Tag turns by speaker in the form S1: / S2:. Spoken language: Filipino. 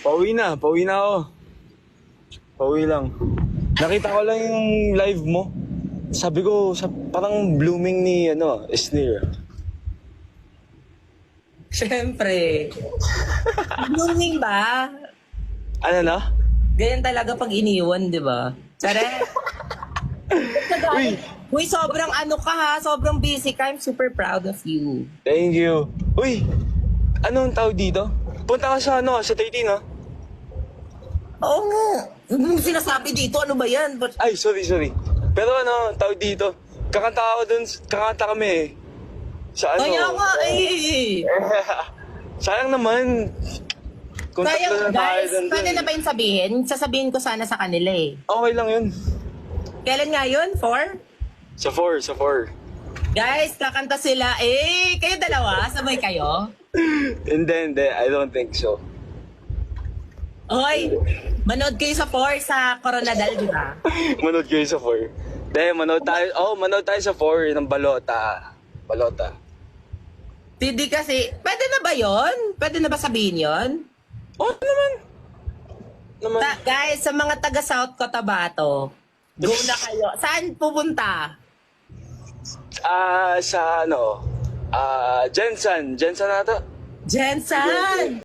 S1: Pauwi na ako. Pauwi lang. Nakita ko lang yung live mo. Sabi ko, parang blooming ni, Sneer.
S2: Siyempre. Blooming ba?
S1: Ano na?
S2: Ganyan talaga pag iniwan, di ba? Tsare.
S1: Uy!
S2: Uy, sobrang ano ka ha, sobrang busy ka. I'm super proud of you.
S1: Thank you. Uy! Anong tawag dito? Punta ka sa, sa 13, ha?
S2: Oo nga. Anong sinasabi dito? Ano ba yan?
S1: Ay, sorry. Pero tawag dito? Kakanta kami eh. Sa
S2: Kaya nga eh.
S1: Sayang naman. Kung
S2: Kaya
S1: tatlo na tayo
S2: guys,
S1: dun.
S2: pwede na ba yung sabihin? Sasabihin ko sana sa kanila eh.
S1: Okay lang yun.
S2: Kailan nga yun? 4?
S1: Sa 4.
S2: Guys, kakanta sila. Kayo dalawa? Sabay kayo?
S1: Hindi. I don't think so.
S2: Hoy, manood kayo sa 4 sa Coronadal, di ba?
S1: Manood kayo sa 4. Manood tayo sa 4 ng Balota.
S2: Hindi kasi, pwede na ba yon? Pwede na ba sabihin yon?
S1: Oh, naman.
S2: Guys, sa mga taga South Cotabato, go na kayo. Saan pupunta?
S1: Sa Jensen. Jensen na to?
S2: Jensen!